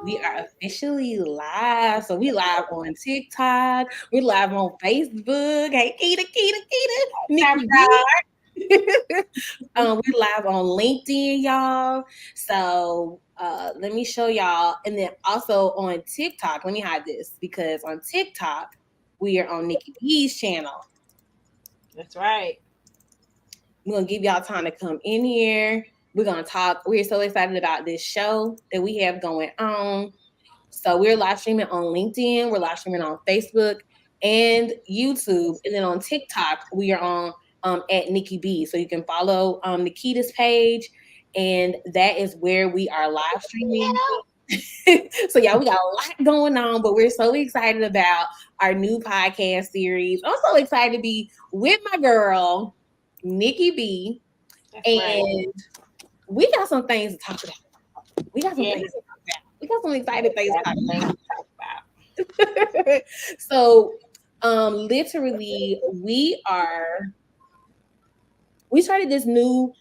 we are officially live. So we live on TikTok. We're live on Facebook. Hey, Kita, Nikki B. We're live on LinkedIn, y'all. So let me show y'all. And then also on TikTok. Let me hide this because on TikTok, we are on Nikki B's channel. That's right. We're going to give y'all time to come in here. We're going to talk. We're so excited about this show that we have going on. So we're live streaming on LinkedIn. We're live streaming on Facebook and YouTube. And then on TikTok, we are on at Nikki B. So you can follow Nikita's page. And that is where we are live streaming. So yeah, we got a lot going on, but we're so excited about our new podcast series. I'm so excited to be with my girl, Nikki B. That's And right. we got some things to talk about. We got some things to talk about. We got some exciting things to talk about. So literally we started this new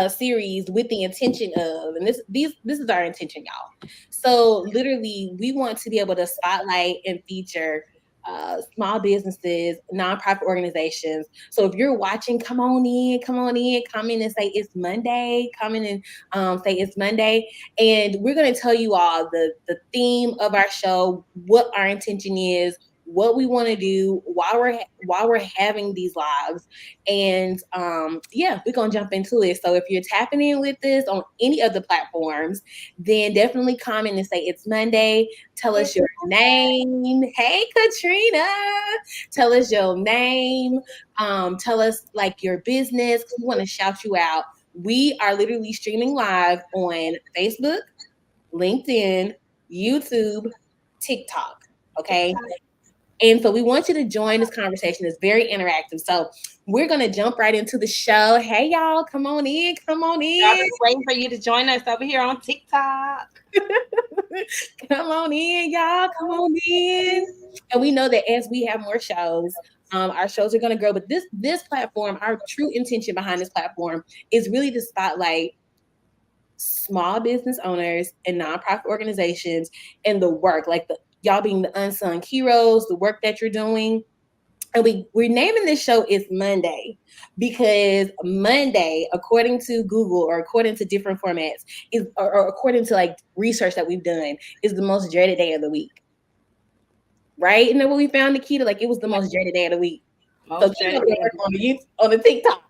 series with the intention of, and this is our intention, y'all. So literally we want to be able to spotlight and feature small businesses, nonprofit organizations. So if you're watching, come on in, come in and say it's Monday, come in and say it's Monday. And we're going to tell you all the theme of our show, what our intention is, what we want to do while we're having these lives. And yeah, we're gonna jump into it. So if you're tapping in with this on any of the platforms, then definitely comment and say it's Monday. Tell us your name. Hey, Katrina. Tell us your name. Tell us like your business. We want to shout you out. We are literally streaming live on Facebook, LinkedIn, YouTube, TikTok. Okay. And so we want you to join this conversation. It's very interactive. So we're going to jump right into the show. Hey, y'all, come on in. Come on in. I'm waiting for you to join us over here on TikTok. Come on in, y'all. Come on in. And we know that as we have more shows, our shows are going to grow. But this platform, our true intention behind this platform is really to spotlight small business owners and nonprofit organizations and the work, like y'all being the unsung heroes, the work that you're doing. And we're naming this show It's Monday because Monday, according to Google or according to different formats, or according to like research that we've done, is the most dreaded day of the week. Right? And then what we found, Nikita, like it was the most dreaded day of the week. So Most keep dreaded up the day. work on the TikTok.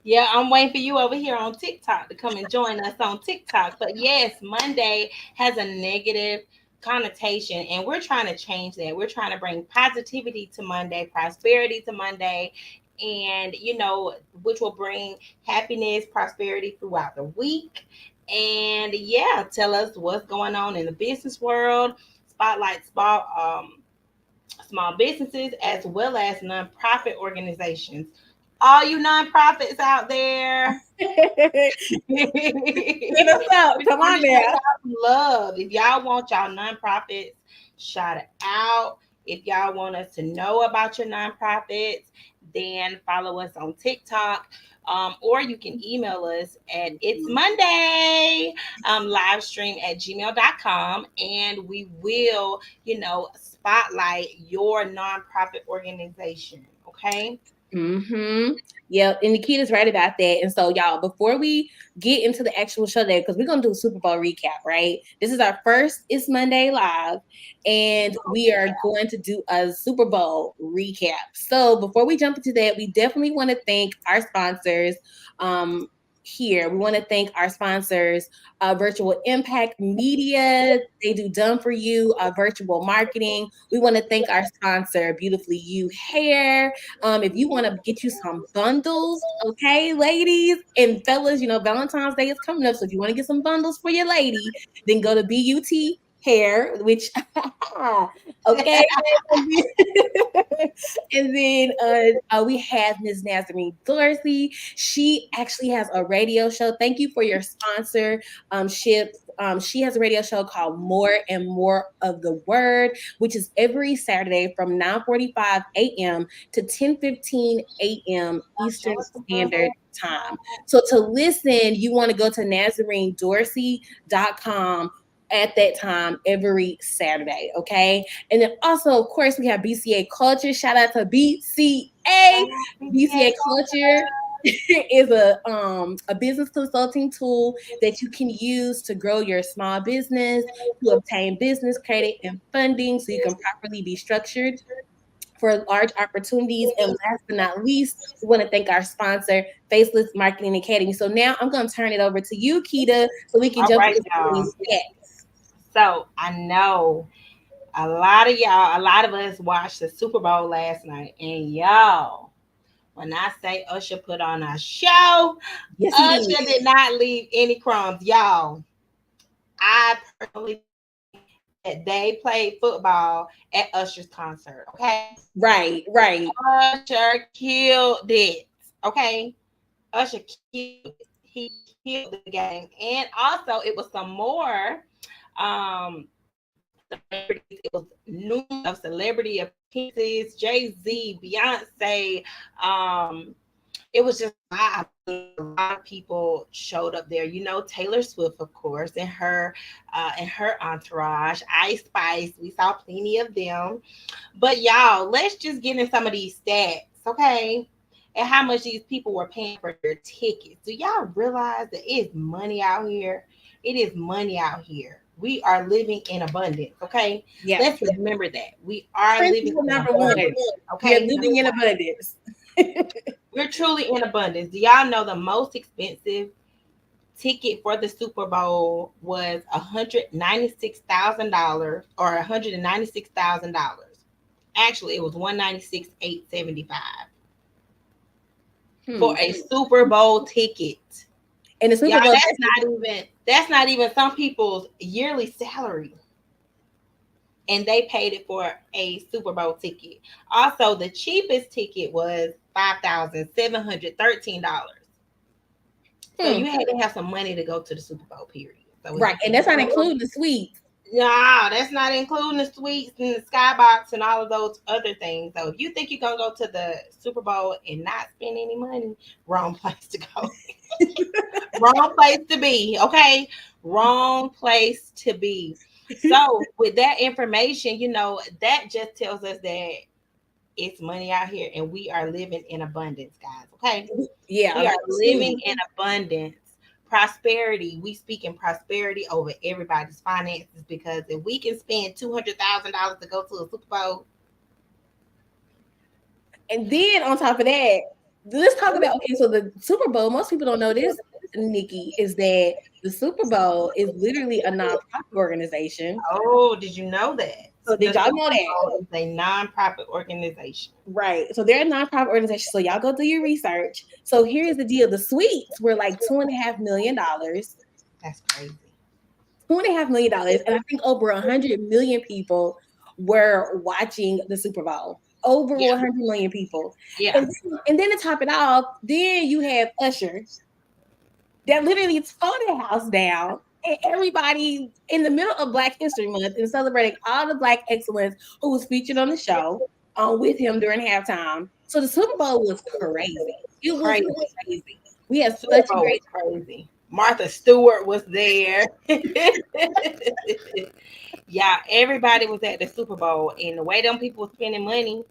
Yeah, I'm waiting for you over here on TikTok to come and join us on TikTok. But yes, Monday has a negative connotation, and we're trying to change that. We're trying to bring positivity to Monday, prosperity to Monday, and which will bring happiness, prosperity throughout the week. And yeah, tell us what's going on in the business world, spotlight small businesses as well as nonprofit organizations. All you nonprofits out there, Hit us up. we Come want on to show now. y'all some love. If y'all want y'all nonprofits shout it out, if y'all want us to know about your nonprofits, then follow us on TikTok. Or you can email us at it's Monday live stream at gmail.com, and we will, spotlight your nonprofit organization. Okay. Mm-hmm. Yep. And Nikita's right about that. And so, y'all, before we get into the actual show today, because we're gonna do a Super Bowl recap, right? This is our first It's Monday live, and we are going to do a Super Bowl recap. So before we jump into that, we definitely want to thank our sponsors. Here, we want to thank our sponsors, Virtual Impact Media. They do done for you virtual marketing. We want to thank our sponsor, Beautifully You Hair. If you want to get you some bundles, okay, ladies and fellas, Valentine's Day is coming up. So if you want to get some bundles for your lady, then go to BUT Hair, which, okay. And then we have Ms. Nazarene Dorsey. She actually has a radio show. Thank you for your sponsorship. She has a radio show called More and More of the Word, which is every Saturday from 9:45 a.m. to 10:15 a.m. Eastern Standard Time. So to listen, you want to go to NazareneDorsey.com at that time every Saturday. Okay. And then also, of course, we have BCA Culture. Shout out to BCA. BCA Culture is a business consulting tool that you can use to grow your small business, to obtain business credit and funding so you can properly be structured for large opportunities. And last but not least, we want to thank our sponsor, Faceless Marketing Academy. So now I'm going to turn it over to you, Keita, so we can All jump right, into some of y'all. these stats. So I know a lot of us watched the Super Bowl last night, and y'all, when I say Usher put on a show, Yes, he did. Usher did not leave any crumbs, y'all. I personally think that they played football at Usher's concert. Okay, Right, right. Usher killed it. Okay, Usher killed it. He killed the game, and also it was some more celebrities. It was numerous of celebrity appearances. Jay Z, Beyonce. It was just a lot of people showed up there. You know, Taylor Swift, of course, and her entourage, Ice Spice. We saw plenty of them. But y'all, let's just get in some of these stats, okay? And how much these people were paying for their tickets. Do y'all realize that it's money out here? It is money out here. We are living in abundance, okay? Yeah. Let's remember that. We are living Principle in number one. abundance, We are okay? living in abundance. We're truly in abundance. Do y'all know the most expensive ticket for the Super Bowl was $196,000 or $196,000? Actually, it was 196,875 for a Super Bowl ticket. And the Super Y'all, Bowl, that's not even some people's yearly salary. And they paid it for a Super Bowl ticket. Also, the cheapest ticket was $5,713. So you had to have some money to go to the Super Bowl, period. So right. And that's not including the suite. No, that's not including the suites and the skybox and all of those other things. So if you think you're gonna go to the Super Bowl and not spend any money, wrong place to go. Wrong place to be. Okay, wrong place to be. So with that information, you know that just tells us that it's money out here, and we are living in abundance, guys. Okay, Yeah. we are living in abundance. Prosperity. We speak in prosperity over everybody's finances because if we can spend $200,000 to go to a Super Bowl, and then on top of that, let's talk about so the Super Bowl. Most people don't know this, Nikki, is that the Super Bowl is literally a nonprofit organization. oh, did you know that? So did y'all know that? It's a nonprofit organization. Right. So they're a nonprofit organization. So y'all go do your research. So here's the deal. The suites were like $2.5 million. That's crazy. $2.5 million. And I think over 100 million people were watching the Super Bowl. Over 100 million people. Yeah. And then to top it off, then you have Usher that literally tore the house down. And everybody in the middle of Black History Month and celebrating all the Black excellence who was featured on the show with him during halftime. So the Super Bowl was crazy. It was crazy. We had such a great crazy. Martha Stewart was there. Yeah, everybody was at the Super Bowl, and the way them people were spending money,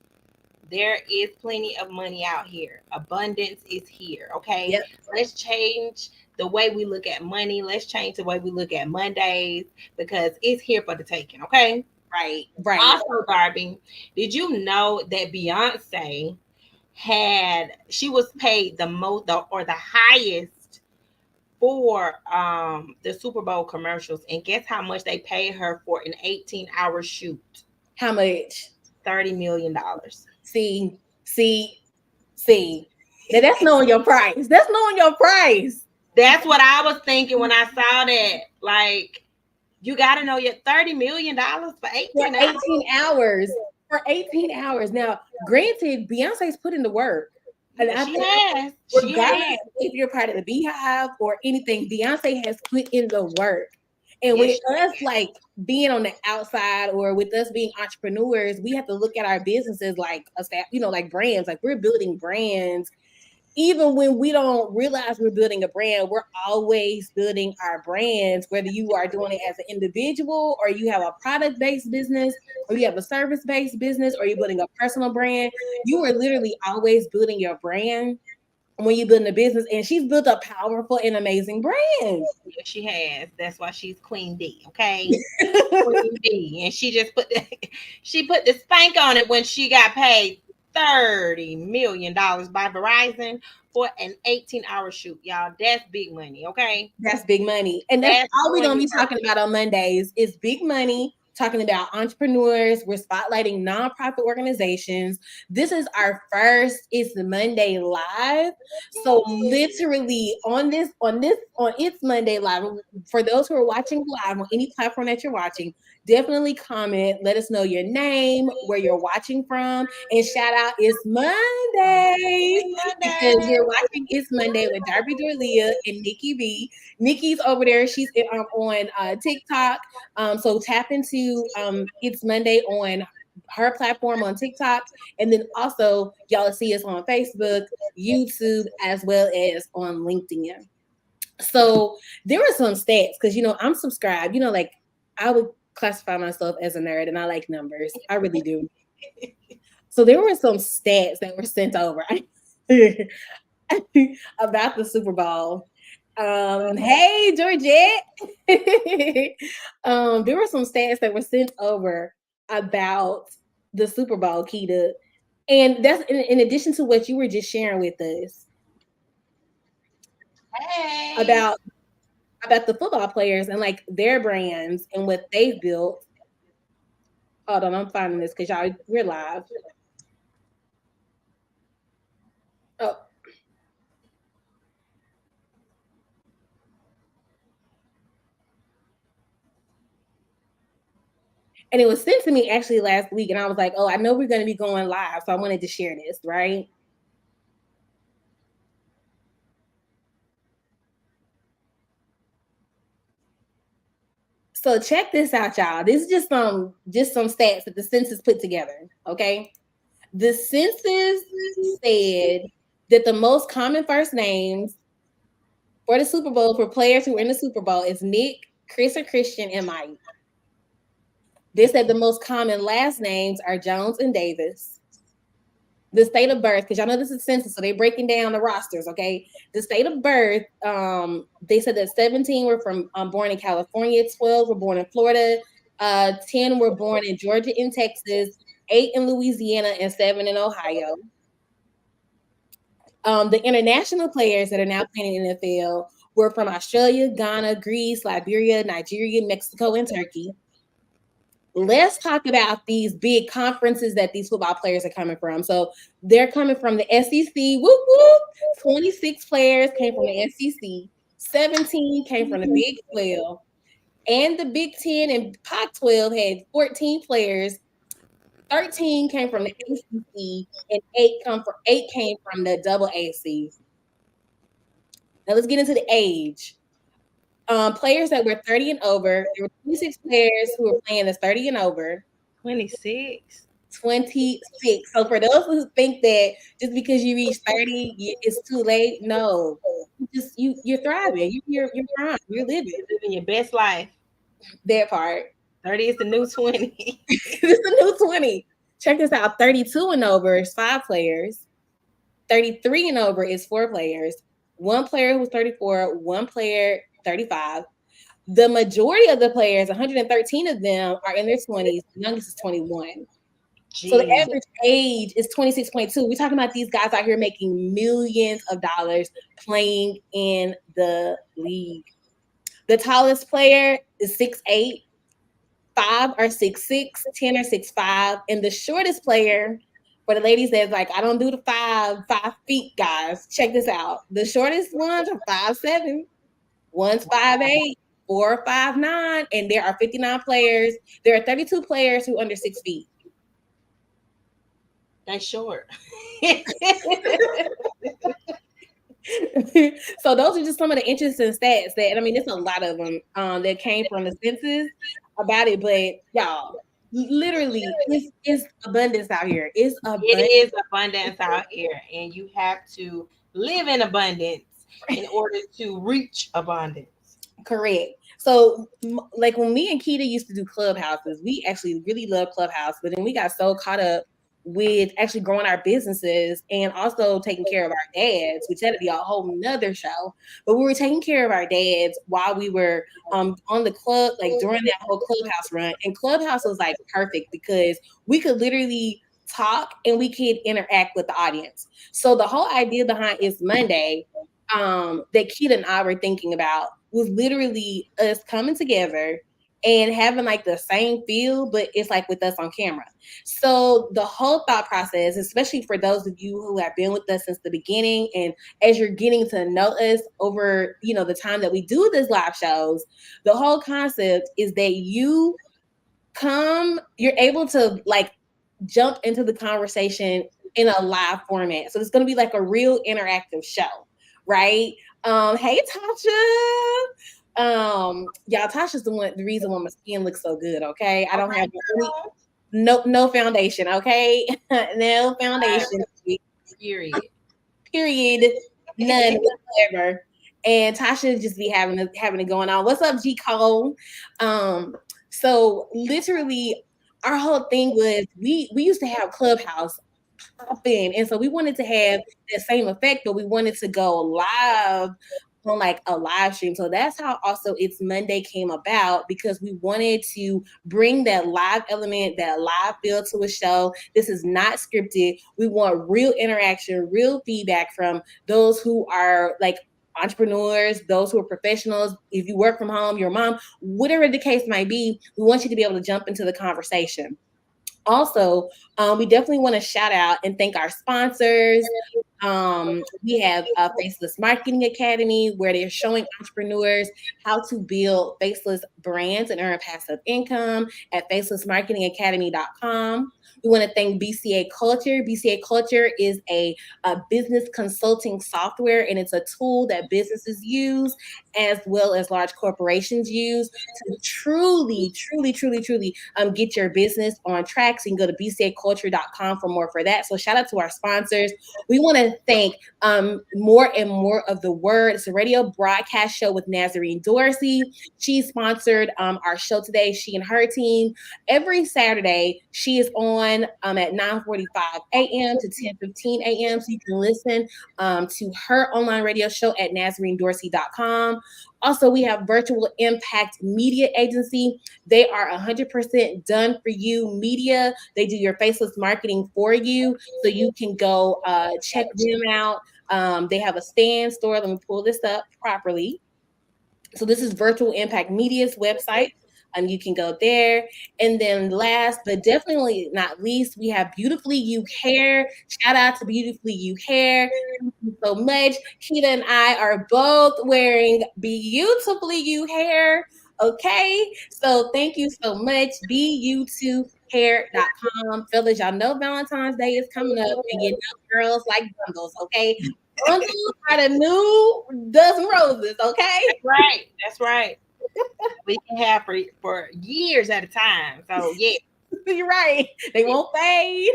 there is plenty of money out here. Abundance is here. Okay, Yep. Let's change the way we look at money. Let's change the way we look at Mondays because it's here for the taking. Okay, right. Also, Darbi, did you know that Beyonce she was paid the most or the highest for the Super Bowl commercials, and guess how much they paid her for an 18-hour shoot? How much? $30 million. See. Now that's knowing your price. That's knowing your price. That's what I was thinking when I saw that. Like, you got to know your $30 million for 18 hours. For 18 hours. Now, granted, Beyonce's put in the work. And she has. If you're part of the Beehive or anything, Beyonce has put in the work. And with us, like being on the outside, or with us being entrepreneurs, we have to look at our businesses like a staff, like brands. Like we're building brands even when we don't realize we're building a brand, we're always building our brands, whether you are doing it as an individual or you have a product based business or you have a service based business or you're building a personal brand. You are literally always building your brand when you're building a business. And she's built a powerful and amazing brand. Yeah, she has. That's why she's Queen D. Okay. Queen B, and she just put the, she put the spank on it when she got paid $30 million by Verizon for an 18-hour shoot, y'all. That's big money, okay? That's big money. And that's That's all we're going to money be talking worth about on Mondays is big money, talking about entrepreneurs. We're spotlighting nonprofit organizations. This is our first It's the Monday Live. So literally on It's Monday Live, for those who are watching live on any platform that you're watching, definitely comment. Let us know your name, where you're watching from, and shout out It's Monday because Monday. you're watching It's Monday with Darbi Dorleia and Nikki B. Nikki's over there. She's on TikTok. So tap into It's Monday on her platform on TikTok. And then also, y'all see us on Facebook, YouTube, as well as on LinkedIn. So there were some stats because, I'm subscribed. Like I would classify myself as a nerd and I like numbers. I really do. So there were some stats that were sent over about the Super Bowl. Hey, Georgette. There were some stats that were sent over about the Super Bowl, Keita. And that's in addition to what you were just sharing with us Hey. about the football players and like their brands and what they've built. Hold on, I'm finding this because y'all we're live. Oh, and it was sent to me actually last week, and I was like, "Oh, I know we're going to be going live, so I wanted to share this, right?" So check this out, y'all. This is just some stats that the census put together. Okay, the census said that the most common first names for the Super Bowl for players who are in the Super Bowl is Nick, Chris or Christian, and Mike. They said the most common last names are Jones and Davis. The state of birth, because y'all know this is census, so they're breaking down the rosters, okay? The state of birth, they said that 17 were from born in California, 12 were born in Florida, 10 were born in Georgia and Texas, 8 in Louisiana, and 7 in Ohio. The international players that are now playing in the NFL were from Australia, Ghana, Greece, Liberia, Nigeria, Mexico, and Turkey. Let's talk about these big conferences that these football players are coming from. So they're coming from the SEC. Whoop whoop. 26 players came from the SEC. 17 came from the Big 12. And the Big 10 and Pac 12 had 14 players. 13 came from the ACC, and eight came from the double AC. Now let's get into the age. Players that were 30 and over. There were 26 players who were playing as 30 and over. 26. 26. So for those who think that just because you reach 30, it's too late, no. You're thriving. You're fine. You're living. You're living your best life. That part. 30 is the new 20. It's the new 20. Check this out. 32 and over is 5 players. 33 and over is 4 players. One player who's 34, one player 35. The majority of the players, 113 of them, are in their 20s. The youngest is 21. So the Jeez. average age is 26.2. We're talking about these guys out here making millions of dollars playing in the league. The tallest player is 6'8", 5 are 6'6", 10 are 6'5", and the shortest player for the ladies that's like, I don't do the 5 feet guys. Check this out. The shortest ones are 5'7", one's 5'8", 4 are 5'9", and there are 59 players. There are 32 players who are under 6 feet. That's short. So those are just some of the interesting stats that, I mean, it's a lot of them that came from the census about it, but y'all, literally, it's abundance out here. It's It abundance. is abundance out here, and you have to live in abundance in order to reach abundance. Correct. So, like when me and Keita used to do clubhouses, we actually really loved Clubhouse, but then we got so caught up with actually growing our businesses and also taking care of our dads, which had to be a whole nother show. But we were taking care of our dads while we were on the club, like during that whole Clubhouse run. And Clubhouse was like perfect because we could literally talk and we could interact with the audience. So the whole idea behind It's Monday that Keita and I were thinking about was literally us coming together and having like the same feel, but it's like with us on camera. So the whole thought process, especially for those of you who have been with us since the beginning, and as you're getting to know us over, the time that we do these live shows, the whole concept is that you're able to like jump into the conversation in a live format. So it's going to be like a real interactive show, right? Hey Tasha. Y'all, Tasha's the reason why my skin looks so good. Okay, I don't have no foundation. Okay, no foundation. Period. Period. None whatsoever. And Tasha just be having it going on. What's up, G Cole? So literally, our whole thing was we used to have Clubhouse popping, and so we wanted to have that same effect, but we wanted to go live on like a live stream. So that's how also It's Monday came about, because we wanted to bring that live element, that live feel to a show. This is not scripted. We want real interaction, real feedback from those who are like entrepreneurs, those who are professionals. If you work from home, your mom, whatever the case might be, we want you to be able to jump into the conversation. Also, we definitely want to shout out and thank our sponsors. We have a Faceless Marketing Academy, where they're showing entrepreneurs how to build faceless brands and earn passive income at facelessmarketingacademy.com. We want to thank BCA Culture. BCA Culture is a business consulting software, and it's a tool that businesses use as well as large corporations use to truly, truly, truly, truly get your business on track. So you can go to bcaculture.com for more for that. So shout out to our sponsors. We want to thank More and More of the Word. It's a radio broadcast show with Nazarene Dorsey. She sponsored our show today, she and her team. Every Saturday, she is on at 9:45 a.m. to 10:15 a.m. So you can listen to her online radio show at NazareneDorsey.com. Also, we have Virtual Impact Media Agency. They are 100% done for you media. They do your faceless marketing for you. So you can go check them out. They have a stand store. Let me pull this up properly. So this is Virtual Impact Media's website. You can go there. And then last but definitely not least, we have Beautifully You Hair. Shout out to Beautifully You Hair. Thank you so much. Keita and I are both wearing Beautifully You Hair. Okay. So thank you so much. BU2hair.com. Fellas, y'all know Valentine's Day is coming up, and you know girls like bundles. Okay. Bundles are the new dozen roses. Okay. That's right. That's right. We can have for years at a time. So yeah, you're right. They won't fade.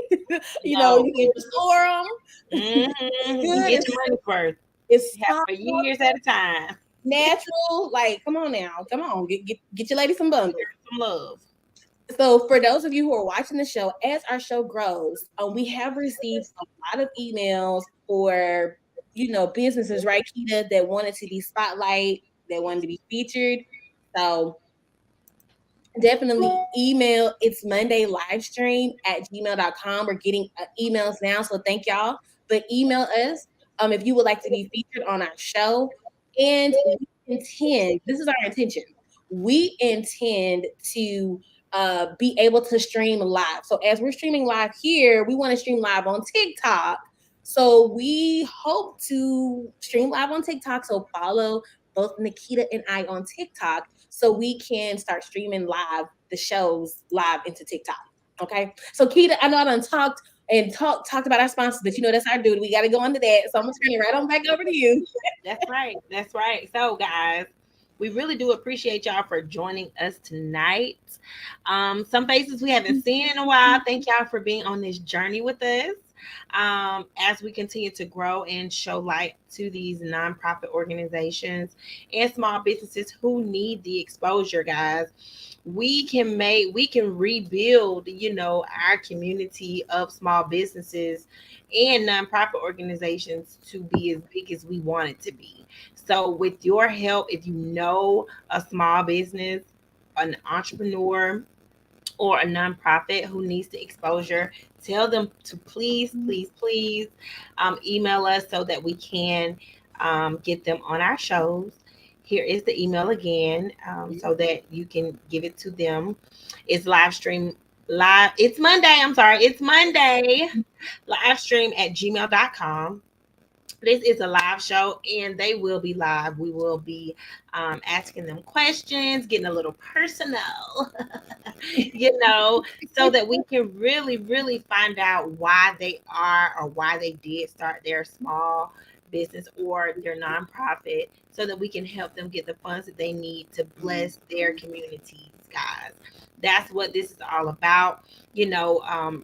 You can restore them. Mm-hmm. You get your money's worth. It's for years at a time. Natural. Like, come on now. Come on. Get your lady some bundles. Some love. So for those of you who are watching the show, as our show grows, we have received a lot of emails for, businesses, right, Keita, that wanted to be spotlight, that wanted to be featured. So definitely email It's Monday livestream at gmail.com. We're getting emails now, so thank y'all. But email us if you would like to be featured on our show. And this is our intention. We intend to be able to stream live. So as we're streaming live here, we want to stream live on TikTok. So we hope to stream live on TikTok. So follow both Nikita and I on TikTok so we can start streaming live the shows live into TikTok. Okay. So Keita, I know I done talked about our sponsors, but that's our duty. We got to go into that. So I'm gonna turn it right on back over to you. That's right. That's right. So guys, we really do appreciate y'all for joining us tonight. Some faces we haven't seen in a while. Thank y'all for being on this journey with us. as we continue to grow and show light to these nonprofit organizations and small businesses who need the exposure, guys. We can rebuild, our community of small businesses and nonprofit organizations to be as big as we want it to be. So with your help, if you know a small business, an entrepreneur, or a nonprofit who needs the exposure, tell them to please, please, please email us so that we can get them on our shows. Here is the email again, so that you can give it to them. It's live stream live. It's Monday. I'm sorry. It's Monday. Live stream at gmail.com. This is a live show and they will be live. We will be asking them questions, getting a little personal, you know, so that we can really, really find out why they are or why they did start their small business or their nonprofit, so that we can help them get the funds that they need to bless their communities, guys. That's what this is all about,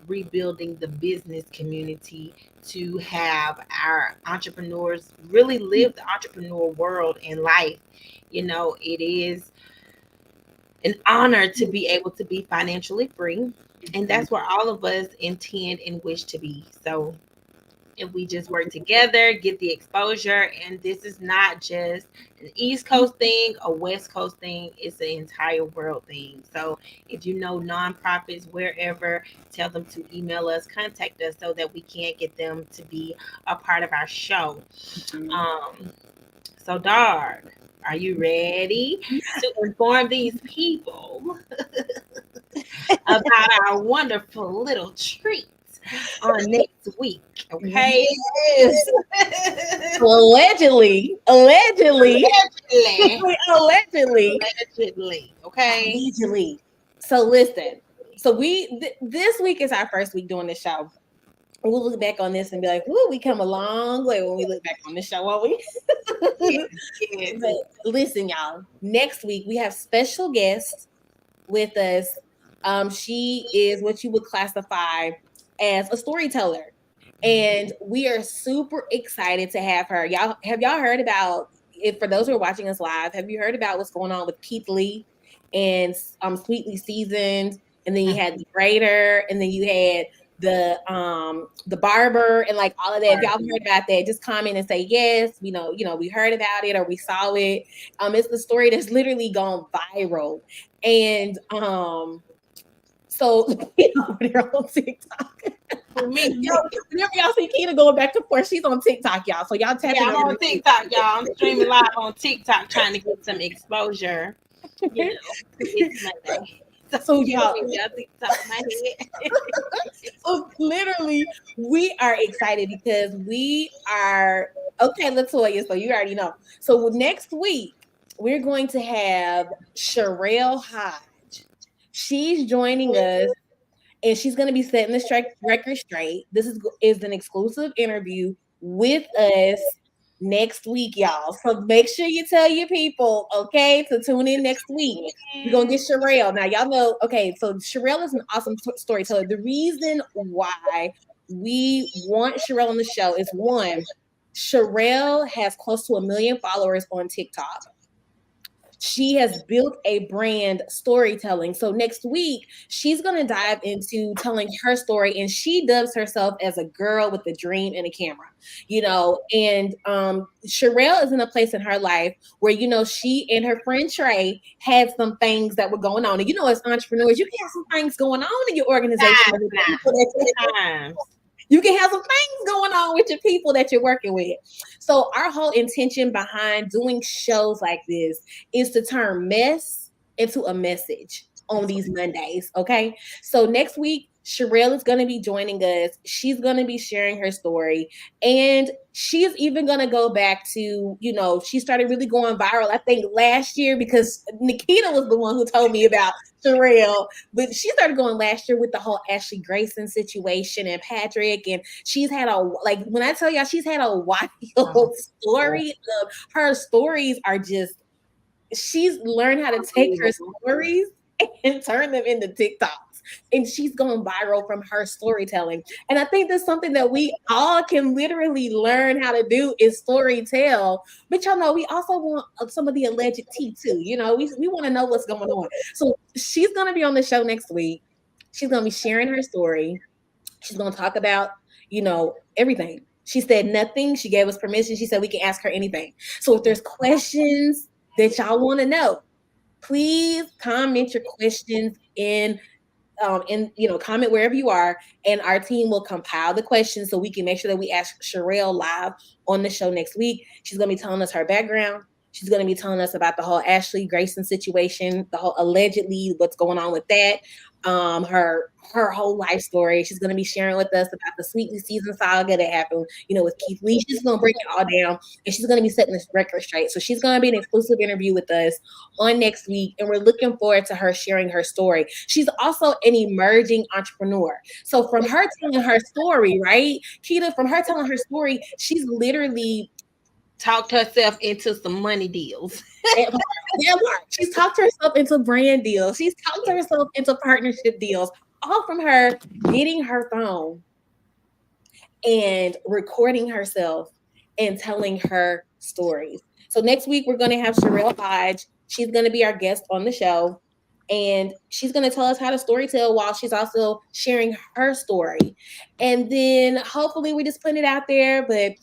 rebuilding the business community to have our entrepreneurs really live the entrepreneur world and life. It is an honor to be able to be financially free. And that's where all of us intend and wish to be. So if we just work together, get the exposure, and this is not just an East Coast thing, a West Coast thing, it's an entire world thing. So if you know nonprofits wherever, tell them to email us, contact us so that we can get them to be a part of our show. So Darb, are you ready to inform these people about our wonderful little treat on next week? Okay. Yes. Allegedly. Allegedly. Allegedly. Allegedly. Allegedly. Okay. Allegedly. So listen. So this week is our first week doing the show. We'll look back on this and be like, "Whoo, we come a long way when we look back on the show, won't we?" Yes, yes. But listen, y'all. Next week we have special guests with us. She is what you would classify as a storyteller. And we are super excited to have her. Y'all heard about, if for those who are watching us live, have you heard about what's going on with Keith Lee and Sweetly Seasoned? And then you had the braider, and then you had the barber, and like all of that. If y'all heard about that, just comment and say yes. We heard about it or we saw it. It's the story that's literally gone viral. And so over there on TikTok. For me, Whenever y'all see Keita going back and forth, she's on TikTok, y'all. So y'all tap yeah, I'm in on TikTok, y'all. I'm streaming live on TikTok trying to get some exposure. It's Monday. So y'all, TikTok my head. so literally, we are excited because we are okay, Latoya. So you already know. So next week we're going to have Sherelle Hodge. She's joining us, and she's going to be setting the record straight. This is an exclusive interview with us next week, y'all. So make sure you tell your people, okay, to tune in next week. We're going to get Sherelle. Now, y'all know, okay, so Sherelle is an awesome storyteller. The reason why we want Sherelle on the show is, one, Sherelle has close to 1 million followers on TikTok. She has built a brand storytelling. So next week, she's going to dive into telling her story, and she dubs herself as a girl with a dream and a camera, and Sherelle is in a place in her life where, she and her friend Trey had some things that were going on. And, as entrepreneurs, you can have some things going on in your organization. You can have some things going on with your people that you're working with. So our whole intention behind doing shows like this is to turn mess into a message on these Mondays. Okay. So next week, Sherelle is going to be joining us. She's going to be sharing her story. And she's even going to go back to, she started really going viral, I think, last year, because Nikita was the one who told me about Sherelle. But she started going last year with the whole Ashley Grayson situation and Patrick. And she's had when I tell y'all, she's had a wild story. Her stories are just, she's learned how to take her stories and turn them into TikToks. And she's going viral from her storytelling. And I think that's something that we all can literally learn how to do is story tell. But y'all know we also want some of the alleged tea too. We want to know what's going on. So she's going to be on the show next week. She's going to be sharing her story. She's going to talk about, everything. She said nothing. She gave us permission. She said we can ask her anything. So if there's questions that y'all want to know, please comment your questions comment wherever you are, and our team will compile the questions so we can make sure that we ask Sherelle live on the show next week. She's going to be telling us her background. She's going to be telling us about the whole Ashley Grayson situation, the whole allegedly what's going on with that, her whole life story. She's going to be sharing with us about the Sweetly Season saga that happened, with Keith Lee. She's going to break it all down, and she's going to be setting this record straight. So she's going to be an exclusive interview with us on next week, and we're looking forward to her sharing her story. She's also an emerging entrepreneur. So from her telling her story, right, Keita, from her telling her story, she's literally talked herself into some money deals. She's talked herself into brand deals. She's talked herself into partnership deals, all from her getting her phone and recording herself and telling her stories. So next week, we're going to have Sherelle Hodge. She's going to be our guest on the show. And she's going to tell us how to storytell while she's also sharing her story. And then hopefully we just put it out there. But,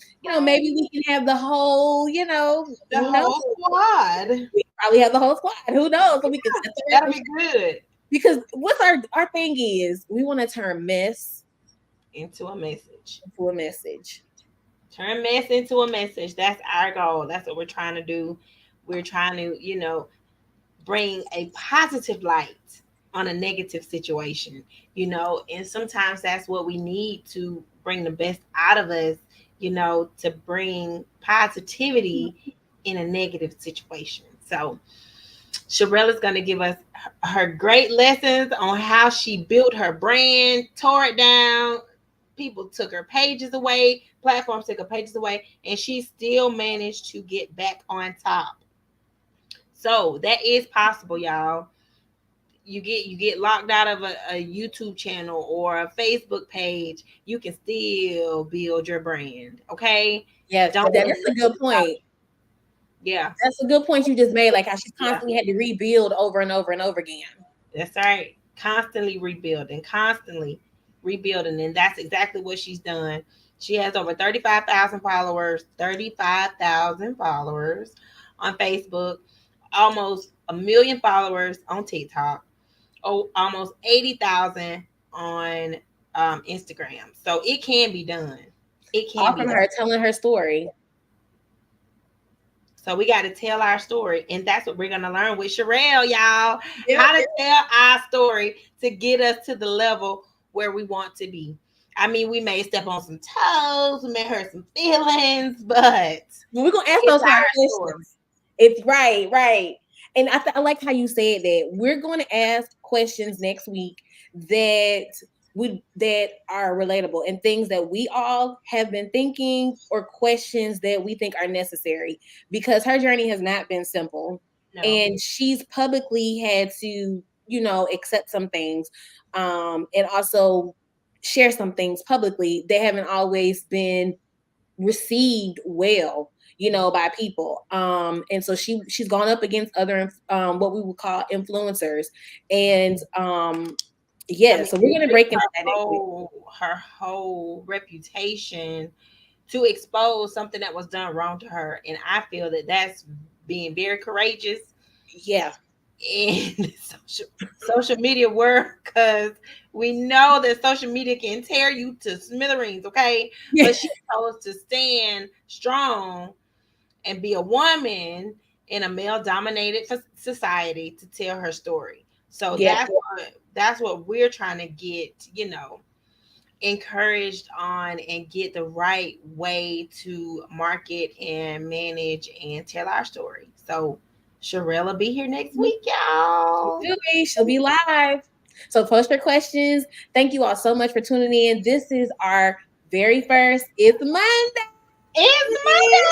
maybe we can have the whole, the whole squad. We probably have the whole squad. Who knows? So we can that'll be good. Because what's our thing is we want to turn mess into a message. Turn mess into a message. That's our goal. That's what we're trying to do. We're trying to, bring a positive light on a negative situation, and sometimes that's what we need to bring the best out of us, to bring positivity in a negative situation. So Sherelle is going to give us her great lessons on how she built her brand, tore it down. People took her pages away, platforms took her pages away, and she still managed to get back on top. So that is possible, y'all. You get locked out of a YouTube channel or a Facebook page, you can still build your brand. Okay. Yeah, that's a good point. Yeah, that's a good point you just made. Like how she's constantly had to rebuild over and over and over again. That's right. Constantly rebuilding, and that's exactly what she's done. She has over 35,000 followers. 35,000 followers on Facebook. Almost 1 million followers on TikTok, almost 80,000 on Instagram. So it can be done. It can all be from done. her telling her story. So we got to tell our story, and that's what we're gonna learn with Sherelle, y'all. How to tell our story to get us to the level where we want to be. I mean, we may step on some toes, we may hurt some feelings, but we're gonna ask those hard questions. It's right. And I like how you said that. We're going to ask questions next week that are relatable and things that we all have been thinking, or questions that we think are necessary, because her journey has not been simple. No. And she's publicly had to, accept some things, and also share some things publicly. They haven't always been received well, by people. And so she's gone up against other what we would call influencers. And so we're gonna break into her whole reputation to expose something that was done wrong to her. And I feel that that's being very courageous. Yeah. In the social media world, because we know that social media can tear you to smithereens, okay? Yeah. But she's supposed to stand strong and be a woman in a male-dominated society to tell her story. So that's what we're trying to get, encouraged on, and get the right way to market and manage and tell our story. So Sherelle will be here next week, y'all. She'll be live. So post your questions. Thank you all so much for tuning in. This is our very first It's Monday. It's Monday.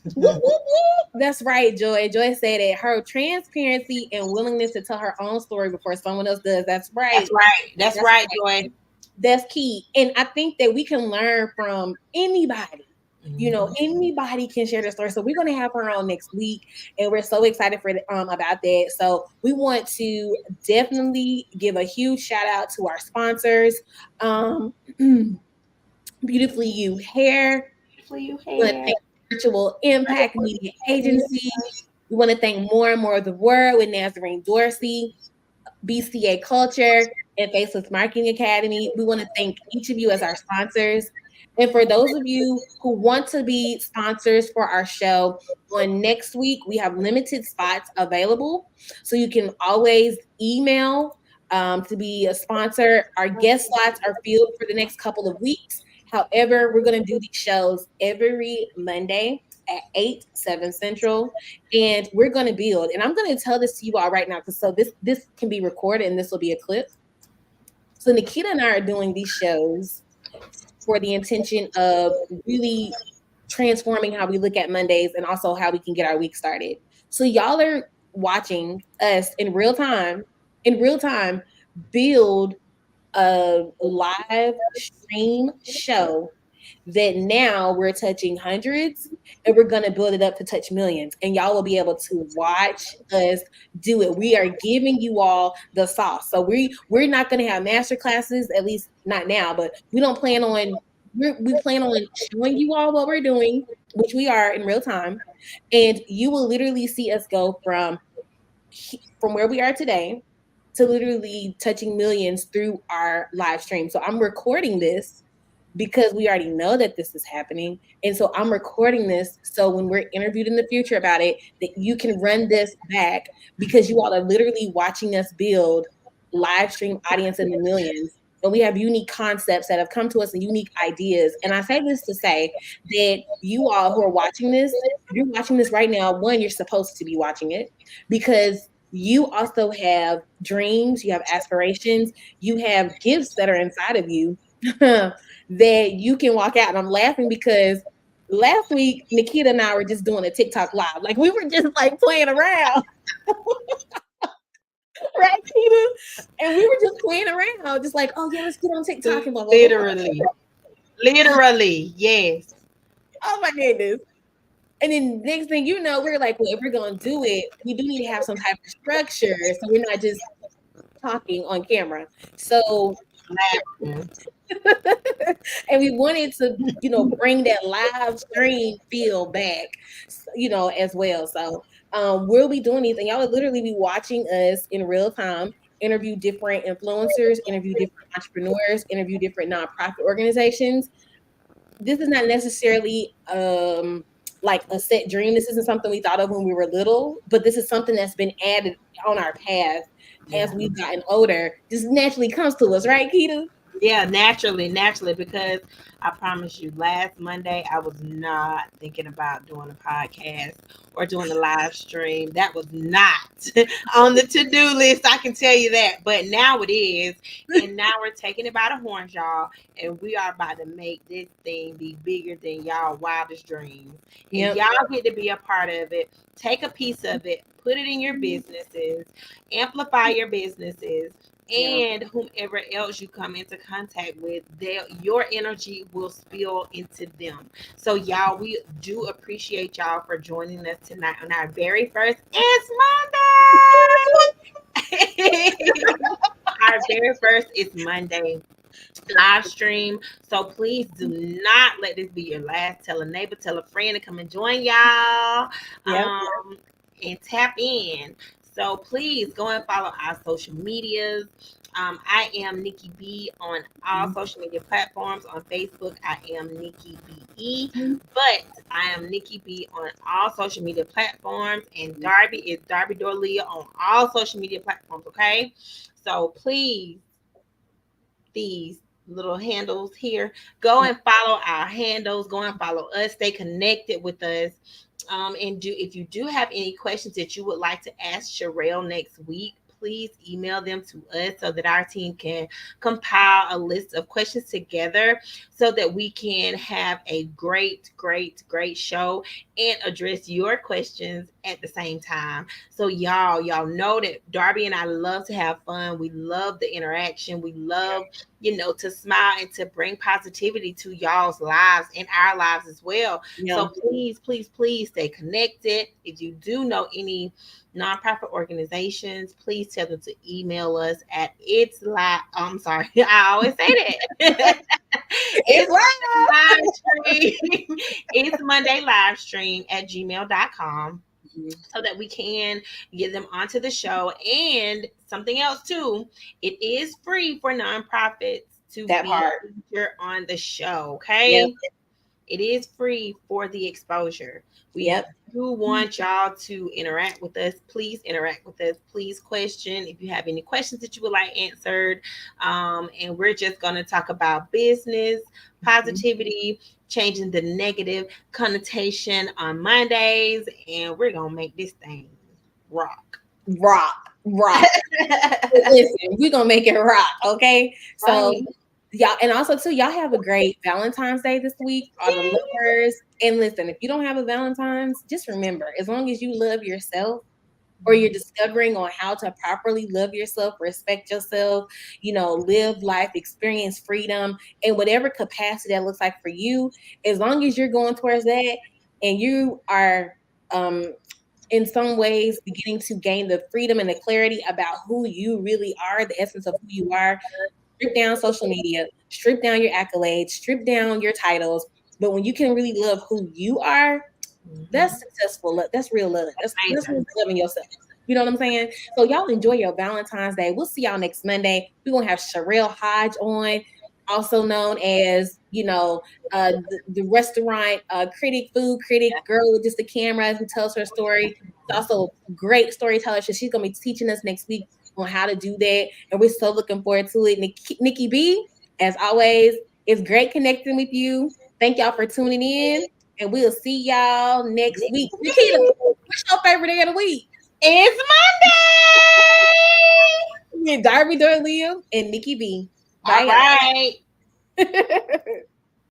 Whoop, whoop, whoop. That's right, Joy. Joy said it. Her transparency and willingness to tell her own story before someone else does. That's right. That's right. That's That's right, right. Joy. That's key. And I think that we can learn from anybody. Mhm. Anybody can share their story. So we're going to have her on next week, and we're so excited for about that. So we want to definitely give a huge shout out to our sponsors, um, Beautifully You Hair. For you We want to hair. thank Virtual Impact Media Agency. We want to thank More and More of the Word with Nazarene Dorsey. BCA Culture, and Faceless Marketing Academy. We want to thank each of you as our sponsors. And for those of you who want to be sponsors for our show, on next week, we have limited spots available. So you can always email to be a sponsor. Our guest slots are filled for the next couple of weeks. However, we're going to do these shows every Monday at 8, 7 Central, and we're going to build. And I'm going to tell this to you all right now, because so this can be recorded and this will be a clip. So Nikita and I are doing these shows for the intention of really transforming how we look at Mondays and also how we can get our week started. So y'all are watching us in real time, build a live stream show that now we're touching hundreds, and we're going to build it up to touch millions, and y'all will be able to watch us do it. We are giving you all the sauce. So we're not going to have master classes, at least not now, but we don't plan on we plan on showing you all what we're doing, which we are in real time, and you will literally see us go from where we are today to literally touching millions through our live stream. So I'm recording this because we already know that this is happening. And so I'm recording this so when we're interviewed in the future about it, that you can run this back, because you all are literally watching us build live stream audience in the millions. And we have unique concepts that have come to us and unique ideas. And I say this to say that you all who are watching this, if you're watching this right now, one, you're supposed to be watching it, because you also have dreams, you have aspirations, you have gifts that are inside of you that you can walk out. And I'm laughing because last week Nikita and I were just doing a TikTok live. Like we were just like playing around, right, Kita? And we were just playing around, just like, oh yeah, let's get on TikTok and blah blah blah. Literally. Literally. Yes. Oh my goodness. And then next thing you know, we're like, well, if we're gonna do it, we do need to have some type of structure. So we're not just talking on camera. So Laughing. and we wanted to, bring that live stream feel back, as well. So we'll be doing these, and y'all will literally be watching us in real time, interview different influencers, interview different entrepreneurs, interview different nonprofit organizations. This is not necessarily like a set dream. This isn't something we thought of when we were little, but this is something that's been added on our path as Yeah. we've gotten older. Just naturally comes to us, right, Keita? Yeah, naturally, because I promise you, last Monday I was not thinking about doing a podcast or doing a live stream. That was not on the to-do list. I can tell you that. But now it is, and now we're taking it by the horns, y'all, and we are about to make this thing be bigger than y'all wildest dreams. And Yep. y'all get to be a part of it. Take a piece of it, put it in your businesses, amplify your businesses, Yeah. and whomever else you come into contact with, your energy will spill into them. So y'all, we do appreciate y'all for joining us tonight on our very first It's Monday. Our very first is Monday live stream. So please do not let this be your last. Tell a neighbor, tell a friend to come and join y'all. Yep. And tap in. So please go and follow our social medias. I am Nikki B on all social media platforms. On Facebook, I am Nikki BE, but I am Nikki B on all social media platforms. And Darby is Darbi Dorleia on all social media platforms. Okay, so please, these little handles here, go and follow our handles. Go and follow us. Stay connected with us. And if you do have any questions that you would like to ask Sherelle next week, please email them to us so that our team can compile a list of questions together so that we can have a great show and address your questions at the same time. So y'all know that Darby and I love to have fun. We love the interaction. We love, to smile and to bring positivity to y'all's lives and our lives as well. Yeah. So please stay connected. If you do know any nonprofit organizations, please tell them to email us at it's live. I'm sorry, I always say that. It's It's live. live stream. It's Monday live stream at gmail.com Mhm. so that we can get them onto the show. And something else too, it is free for nonprofits to That be part. featured on the show. Yep. Okay, it is free for the exposure. We Yep. do want y'all to interact with us. Please interact with us. Please question if you have any questions that you would like answered. And we're just going to talk about business, Mhm. positivity, changing the negative connotation on Mondays, and we're going to make this thing rock. Rock. Rock. Listen, we're gonna make it rock, okay? So Right. y'all, and also too, y'all have a great Valentine's Day this week, all the Yeah. lovers. And listen, if you don't have a Valentine's, just remember, as long as you love yourself or you're discovering on how to properly love yourself, respect yourself, live life, experience freedom in whatever capacity that looks like for you, as long as you're going towards that and you are um in some ways beginning to gain the freedom and the clarity about who you really are, the essence of who you are. Strip down social media, strip down your accolades, strip down your titles. But when you can really love who you are, that's Mhm. successful love. That's real love. That's Amazing. really loving yourself. You know what I'm saying? So y'all enjoy your Valentine's Day. We'll see y'all next Monday. We're gonna have Sherelle Hodge on, also known as the restaurant critic, food critic, girl with just a camera who tells her story. She's also a great storyteller. So she's gonna be teaching us next week on how to do that, and we're so looking forward to it. Nikki B, as always, it's great connecting with you. Thank y'all for tuning in. And we'll see y'all next week. Nikita, what's your favorite day of the week? It's Monday. Me and Darbi Dorleia and Nikki B. All Bye, right. y'all.